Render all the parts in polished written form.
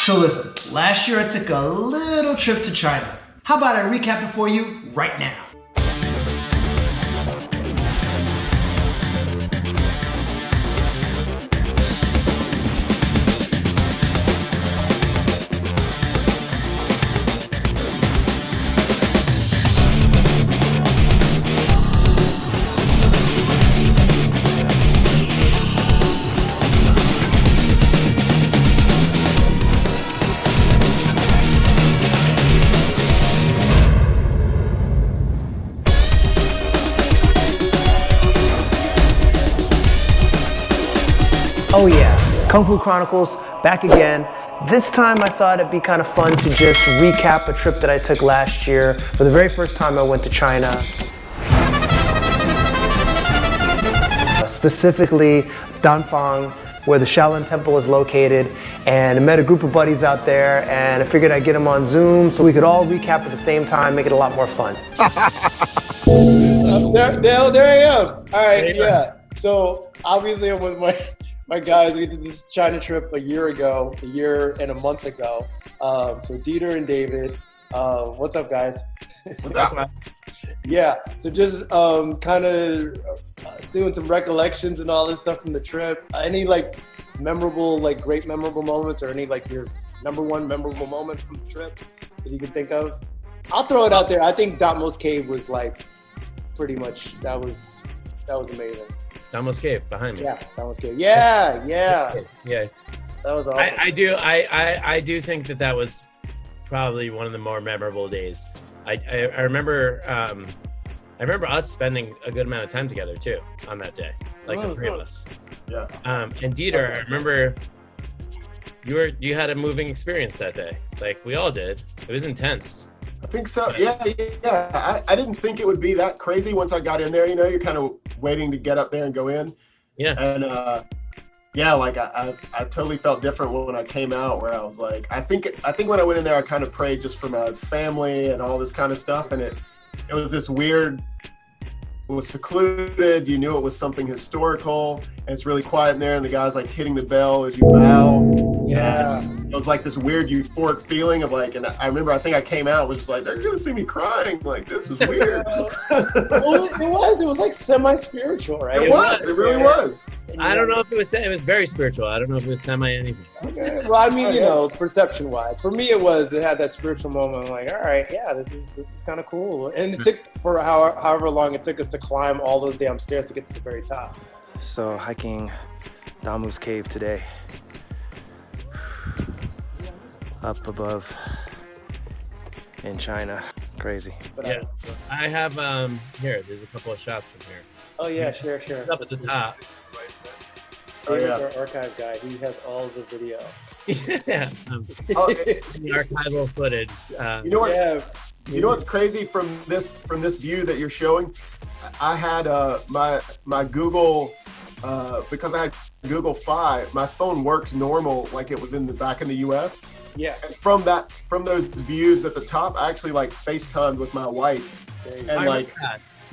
So listen, last year I took a little trip to China. How about I recap it for you right now? Oh yeah, Kung Fu Chronicles, back again. This time I thought it'd be kind of fun to just recap a trip that I took last year. For the very first time I went to China. Specifically, Danfang, where the Shaolin Temple is located. And I met a group of buddies out there and I figured I'd get them on Zoom so we could all recap at the same time, make it a lot more fun. There I am. All right, yeah. So obviously I'm with my guys. We did this China trip a year and a month ago. So Dieter and David, what's up, guys? What's up? Yeah, so just kind of doing some recollections and all this stuff from the trip. Any memorable, great memorable moments, or any your number one memorable moment from the trip that you can think of? I'll throw it out there. I think Datmo's Cave was pretty much, that was amazing. Datmo's Cave behind me. Yeah, Datmo's Cave. Yeah. Yeah. That was awesome. I do think that was probably one of the more memorable days. I remember us spending a good amount of time together too on that day, the three of us. Yeah. And Dieter, I remember you had a moving experience that day. We all did. It was intense. I think so. Yeah. I didn't think it would be that crazy once I got in there. You're kind of waiting to get up there and go in. Yeah. And I totally felt different when I came out. Where I was I think when I went in there, I kind of prayed just for my family and all this kind of stuff, and it was this weird. It was secluded. You knew it was something historical, and it's really quiet in there. And the guy's hitting the bell as you bow. Yeah. It was this weird euphoric feeling of and I remember I think I came out was just they're gonna see me crying. This is weird. Well, it was semi-spiritual, right? It really was. I don't know if it was very spiritual. I don't know if it was semi anything. Okay. Well, I mean, perception wise, for me, it had that spiritual moment. I'm all right, yeah, this is kind of cool. And it took for however long it took us to climb all those damn stairs to get to the very top. So hiking Damu's Cave today. Up above in China. Crazy. Yeah. I have here, there's a couple of shots from here. Oh yeah, sure. It's up at the top. David's our archive guy. He has all the video. Yeah. The archival footage. You know what's crazy from this view that you're showing? I had my Google because I had Google Fi. My phone worked normal like it was back in the U.S. Yeah. And from those views at the top, I actually FaceTimed with my wife, and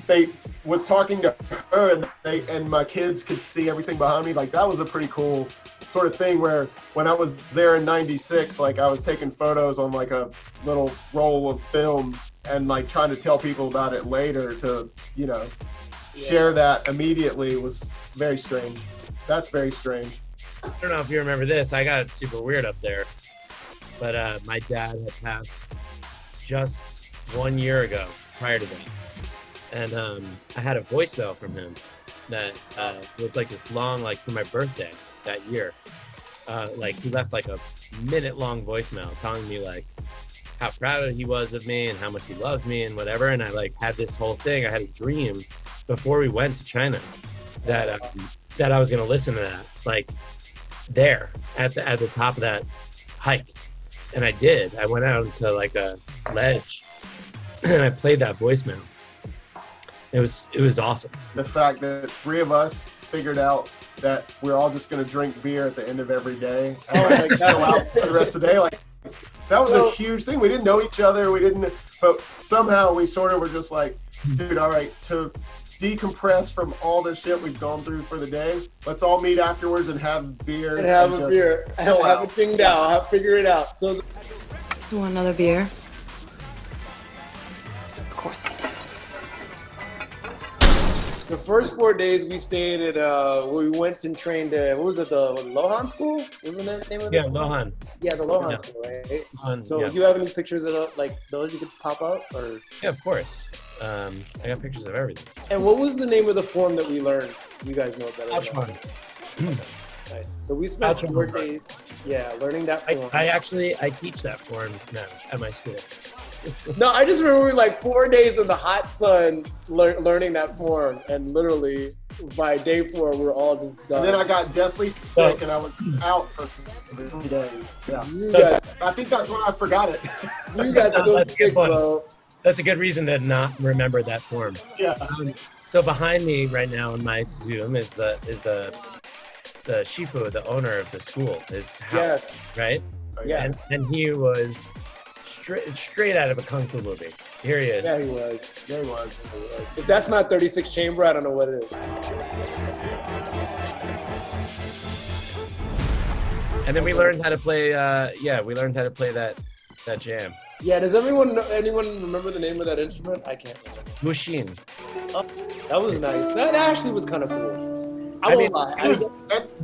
they was talking to her, and my kids could see everything behind me. That was a pretty cool sort of thing where when I was there in '96, I was taking photos on a little roll of film and trying to tell people about it later to share that immediately was very strange. That's very strange. I don't know if you remember this. I got super weird up there, but my dad had passed just 1 year ago prior to that. And I had a voicemail from him that was this long, for my birthday that year. He left a minute-long voicemail telling me how proud he was of me and how much he loved me and whatever. And I had this whole thing. I had a dream before we went to China that I was gonna listen to that there at the top of that hike, and I did. I went out into a ledge and I played that voicemail. It was awesome. The fact that three of us figured out that we're all just going to drink beer at the end of every day and go out for the rest of the day. That was a huge thing. We didn't know each other. But somehow we sort of were just dude, all right, to decompress from all the shit we've gone through for the day. Let's all meet afterwards and have beers. And have a beer. Have it thinged out. Figure it out. So, You want another beer? Of course you do. the first 4 days we stayed at, we went and trained at, what was it, the Lohan School? Wasn't that the name of it? Yeah, Lohan. Yeah, the Lohan Yeah. School, right? Lohan, So, yeah. you have any pictures of like those you could pop up? Or? Yeah, of course. I got pictures of everything. And what was the name of the form that we learned? You guys know better. Ouch, than man. us. Nice. So we spent Ouch, 4 man. days, learning that form. I teach that form now at my school. No, I just remember we were like 4 days in the hot sun learning that form, and literally by day 4 we were all just done. And then I got deathly sick and I was out for 3 days. Yeah. You guys, I think that's when I forgot it. you guys so That's a good sick, one. bro. That's a good reason to not remember that form. Yeah. So behind me right now in my Zoom is the Shifu, the owner of the school, his house, Yes. right? Yeah. And he was straight out of a kung fu movie. Here he is. Yeah, he was. Yeah, he was. If that's not 36 Chamber, I don't know what it is. And then we learned how to play. We learned how to play that jam. Yeah, does anyone remember the name of that instrument? I can't remember. Mushin. That was nice. That actually was kind of cool. I won't lie.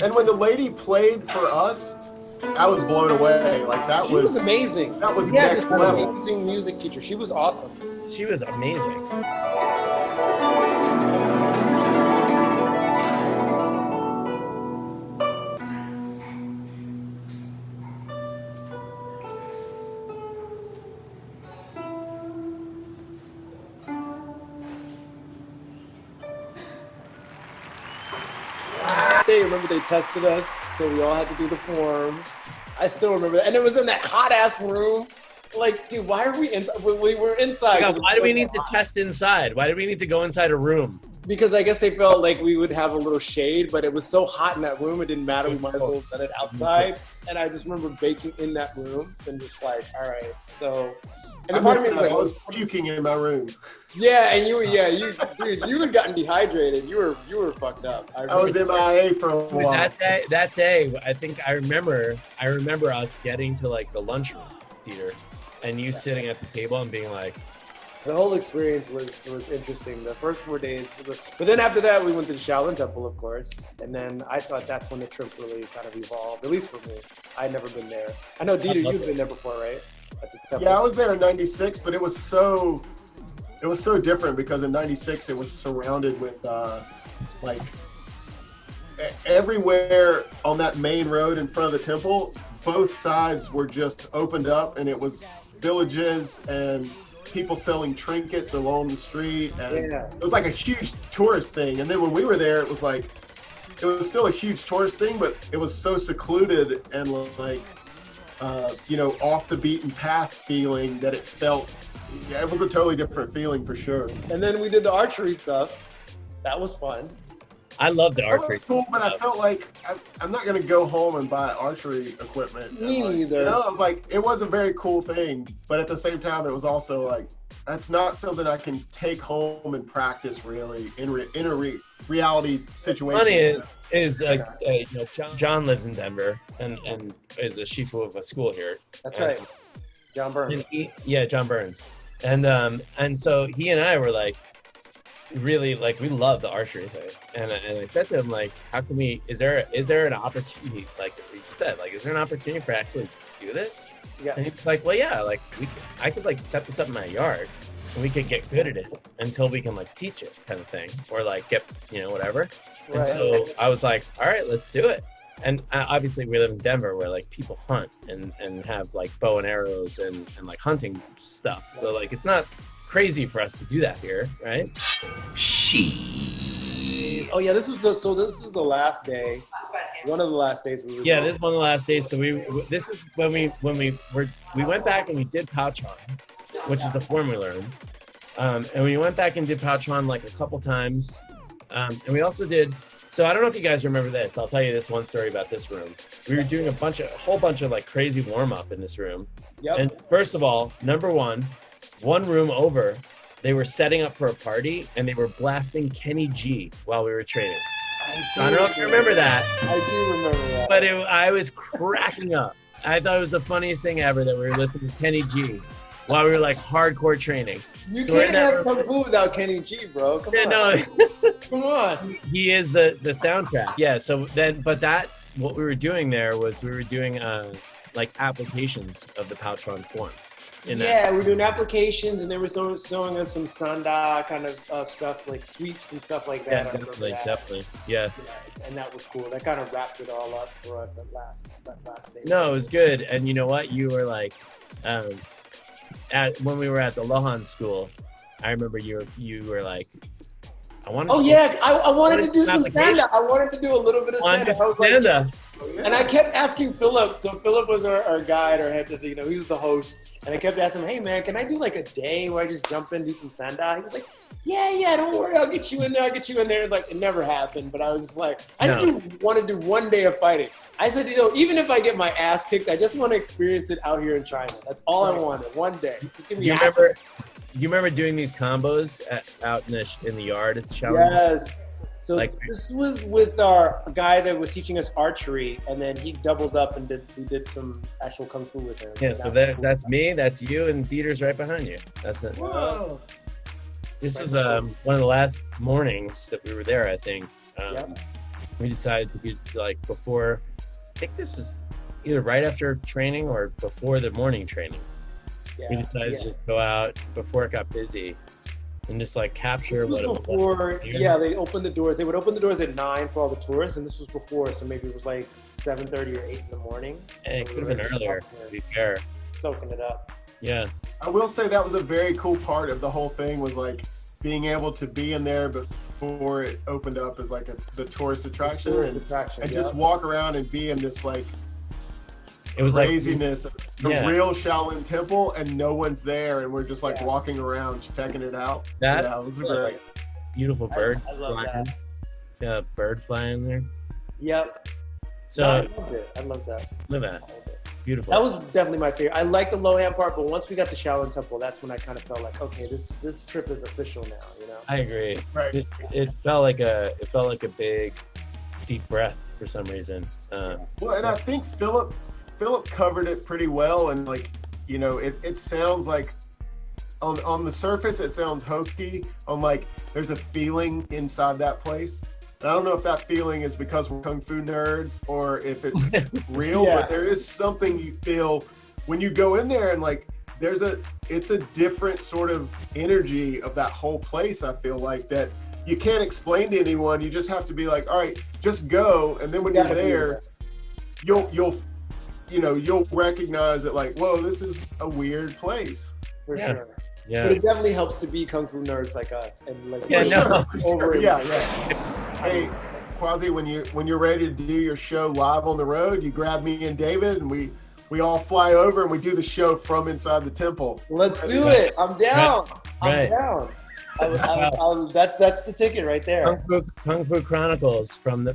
And when the lady played for us, I was blown away. Like She was amazing. That was Yeah, next just an level. amazing music teacher. She was awesome. She was amazing. Remember they tested us, so we all had to do the form. I still remember that. And it was in that hot ass room. Like, dude, why are we inside? We were inside. God, why do we need to test inside? Why do we need to go inside a room? Because I guess they felt like we would have a little shade, but it was so hot in that room, it didn't matter. We might as well have done it outside. And I just remember baking in that room and just like, all right. So, and I the part of me missed that. was I like, was puking in my room. yeah, and dude, you had gotten dehydrated. You were fucked up. I was MIA for a while. That day, I think I remember us getting to like the lunchroom theater, and you sitting at the table and being like, the whole experience was interesting. The first 4 days, but then after that, we went to the Shaolin Temple, of course, and then I thought that's when the trip really kind of evolved. At least for me, I'd never been there. I know, Dieter, you've been there before, right? At the temple. Yeah, I was there in '96, but it was so different because in '96 it was surrounded with like everywhere on that main road in front of the temple. Both sides were just opened up, and it was villages and people selling trinkets along the street, and it was like a huge tourist thing. And then when we were there, it was still a huge tourist thing, but it was so secluded and like off the beaten path feeling that it felt. Yeah, it was a totally different feeling for sure. And then we did the archery stuff. That was fun. I love the That archery. was cool, but I felt like I'm not gonna go home and buy archery equipment. Me neither. You know, I was like, it was a very cool thing, but at the same time, it was also like, that's not something I can take home and practice really in a reality situation. Funny is John lives in Denver and is a shifu of a school here. That's right. John Burns. John Burns, and so he and I were like, really like we love the archery thing, and I said to him like, how can we? Is there an opportunity, like you said, like is there an opportunity for actually do this? Yeah. And he's like, well, yeah, like I could like set this up in my yard, and we could get good at it until we can like teach it, kind of thing, or like get whatever. Right. And so I was like, all right, let's do it. And obviously we live in Denver where like people hunt and have like bow and arrows and like hunting stuff. So like it's not crazy for us to do that here, right? Oh yeah, this is the last day. One of the last days we were Yeah, this is one of the last days. So this is when we went back and we did Pachan, which is the form we learned. And we went back and did Pachan like a couple times. And we also did. So I don't know if you guys remember this. I'll tell you this one story about this room. We were doing a whole bunch of like crazy warm up in this room. Yep. And first of all, number one room over, they were setting up for a party and they were blasting Kenny G while we were training. I don't know if you remember that. I do remember that. But I was cracking up. I thought it was the funniest thing ever that we were listening to Kenny G while we were like hardcore training. You can't have Kung Fu without Kenny G, bro. Come on. No, Come on. he is the soundtrack. Yeah. So then, but what we were doing there was we were doing like applications of the Paltron form. Yeah, we're doing applications, and they were showing us some Sanda kind of stuff, like sweeps and stuff like that. Yeah, definitely. Yeah. And that was cool. That kind of wrapped it all up for us that last day. No, it was good. And you know what? You were like, when we were at the Lohan school, I remember you were like, I wanted. Oh yeah, I wanted to do some stand-up. I wanted to do a little bit of stand-up. And I kept asking Philip. So Philip was our guide, our head. He was the host. And I kept asking him, hey man, can I do like a day where I just jump in, do some stand-up? He was like, yeah, don't worry, I'll get you in there. Like, it never happened, but I was just like, I just want to do one day of fighting. I said, even if I get my ass kicked, I just want to experience it out here in China. That's all I wanted, one day. Just give me you remember doing these combos out in the yard at the Shaolin? Yes. So this was with our guy that was teaching us archery, and then he doubled up and we did some actual Kung Fu with him. Yeah, so that's me, that's you, and Dieter's right behind you. That's it. Whoa. This was one of the last mornings that we were there, I think. We decided to be like before, I think this was either right after training or before the morning training. We decided to just go out before it got busy and just like capture what it was like. Yeah, they opened the doors. They would open the doors at 9 for all the tourists, and this was before, so maybe it was like 7:30 or 8 in the morning. And it could have been earlier, to be fair. Soaking it up. Yeah. I will say that was a very cool part of the whole thing, was like being able to be in there before it opened up as like the tourist attraction, and just walk around and be in this like it was craziness of the real Shaolin Temple, and no one's there, and we're just like walking around checking it out. That was great. Beautiful bird. I love that. See a bird flying there? Yep. So I loved it. I love that. Look at that. Beautiful. That was definitely my favorite. I like the Lohan part, but once we got to Shaolin Temple, that's when I kind of felt like, okay, this trip is official now. I agree. Right. It felt like a big, deep breath for some reason. Well, and I think Philip covered it pretty well, and like, it sounds like on the surface it sounds hokey. On like, there's a feeling inside that place. And I don't know if that feeling is because we're Kung Fu nerds or if it's real, but there is something you feel when you go in there, and like it's a different sort of energy of that whole place. I feel like that you can't explain to anyone. You just have to be like, all right, just go, and then when you're there, you'll recognize that, like, whoa, this is a weird place. For sure. Yeah. But it definitely helps to be Kung Fu nerds like us, and like over it. Yeah. Hey, Quasi, when you're ready to do your show live on the road, you grab me and David, and we all fly over and we do the show from inside the temple. Let's do it. I'm down. I'm down. That's the ticket right there. Kung Fu Chronicles from the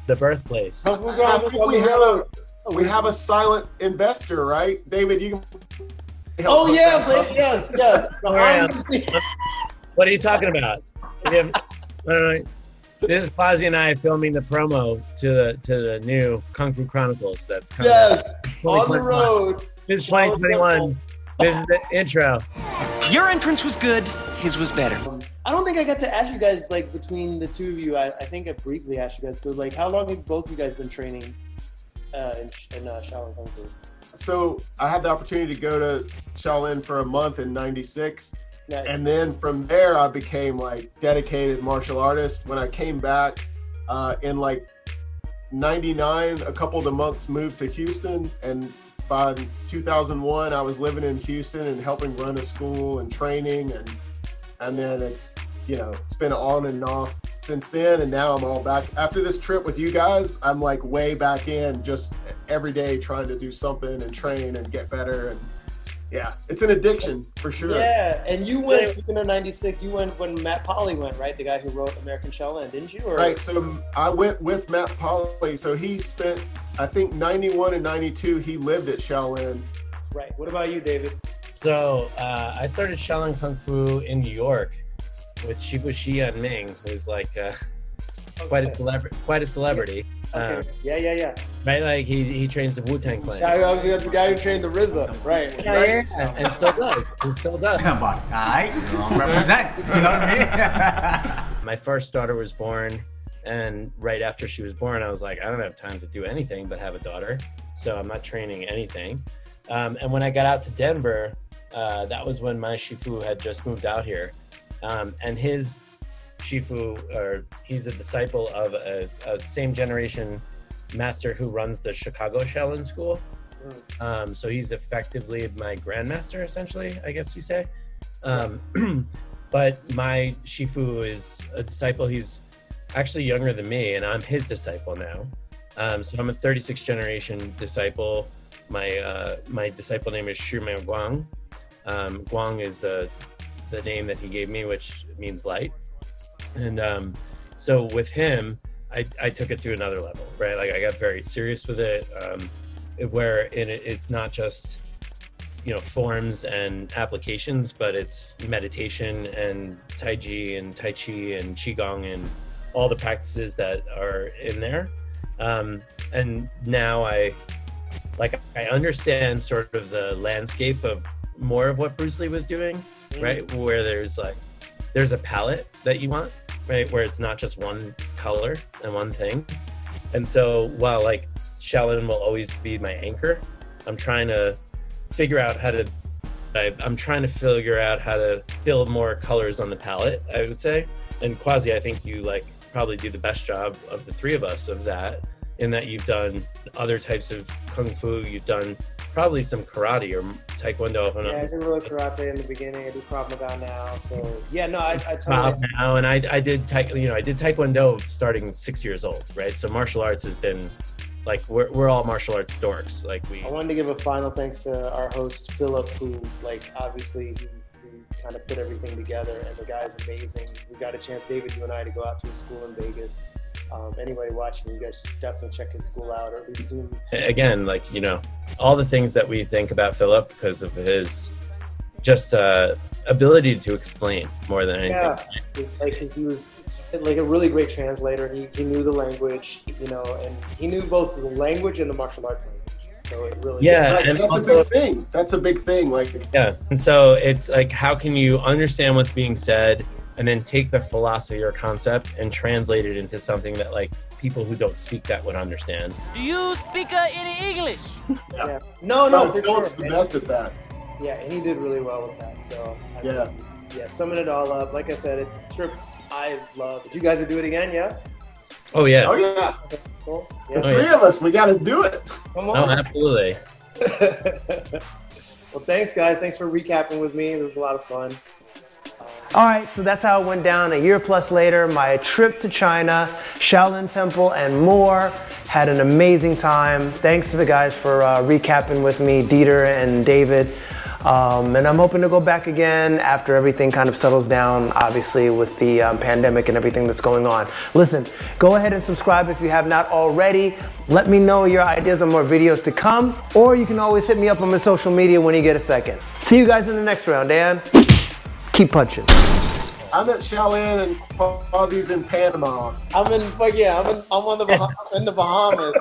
birthplace. Kung Fu Chronicles. We have a silent investor, right? David, you can help yes. What are you talking about? I don't know. This is Quasi and I filming the promo to the new Kung Fu Chronicles that's coming out. On the road. This is 2021. This is the intro. Your entrance was good. His was better. I don't think I got to ask you guys, like, between the two of you, I think I briefly asked you guys, so like, how long have both of you guys been training in Shaolin Kung Fu? So I had the opportunity to go to Shaolin for a month in '96. Nice. And then from there, I became like dedicated martial artist. When I came back in like '99, a couple of the monks moved to Houston, and by 2001, I was living in Houston and helping run a school and training, and then it's been on and off since then, and now I'm all back. After this trip with you guys, I'm like way back in, just every day trying to do something and train and get better. And yeah, it's an addiction for sure. Yeah, and you went, speaking of '96, you went when Matt Polly went, right? The guy who wrote American Shaolin, didn't you? Or? Right, so I went with Matt Polly. So he spent, I think, '91 and '92, he lived at Shaolin. Right. What about you, David? So I started Shaolin Kung Fu in New York with Shifu Shi and Ming, who's like quite a celebrity. Okay. Yeah. Right, like he trains the Wu-Tang Clan. The guy who trained the RZA, right? Yeah, and still does. And still does. Represent. You know what I mean? My first daughter was born, and right after she was born, I was like, I don't have time to do anything but have a daughter, so I'm not training anything. And when I got out to Denver, that was when my Shifu had just moved out here, and his Shifu, he's a disciple of a same generation master who runs the Chicago Shaolin School. So he's effectively my grandmaster, essentially, I guess you say. But my Shifu is a disciple. He's actually younger than me, and I'm his disciple now. So I'm a 36th generation disciple. My disciple name is Shimei Guang. Guang is the name that he gave me, which means light. And so with him, I took it to another level, right? Like I got very serious with it, it's not just, forms and applications, but it's meditation and Tai Chi and Tai Chi and Qigong and all the practices that are in there. And now I understand sort of the landscape of more of what Bruce Lee was doing, right? Where there's a palette that you want, right? Where it's not just one color and one thing. And so while like Shaolin will always be my anchor, I'm trying to figure out how to build more colors on the palette, I would say. And Quasi, I think you probably do the best job of the three of us of that, in that you've done other types of Kung Fu, you've done probably some karate or taekwondo. Yeah, I did a little karate in the beginning. I do Krav Maga now. So yeah, no, I totally. Now, and I did taekwondo starting 6 years old, right? So martial arts has been we're all martial arts dorks. I wanted to give a final thanks to our host Philip, who obviously he kind of put everything together, and the guy's amazing. We got a chance, David, you and I, to go out to his school in Vegas. Anybody watching, you guys should definitely check his school out, or at least Zoom. Again, all the things that we think about Philip because of his just ability to explain more than anything. Yeah, because he was a really great translator. He knew the language, and he knew both the language and the martial arts language. So it really and that's also a big thing. That's a big thing. And so it's how can you understand what's being said and then take the philosophy or concept and translate it into something that people who don't speak that would understand. Do you speak any English? Yeah. No, for Philip's sure. the best at that. Yeah, and he did really well with that. So summing it all up, like I said, it's a trip I love. Did you guys do it again? Yeah. Oh yeah. Oh yeah. Okay, cool. Yeah. The three of us, we got to do it. Come Oh, on. absolutely. Well, thanks guys. Thanks for recapping with me. It was a lot of fun. All right, so that's how it went down a year plus later. My trip to China, Shaolin Temple, and more. Had an amazing time. Thanks to the guys for recapping with me, Dieter and David. And I'm hoping to go back again after everything kind of settles down, obviously, with the pandemic and everything that's going on. Listen, go ahead and subscribe if you have not already. Let me know your ideas on more videos to come, or you can always hit me up on my social media when you get a second. See you guys in the next round, Dan. Keep punching. I'm at Shaolin and Quasi's in Panama. I'm in the Bahamas.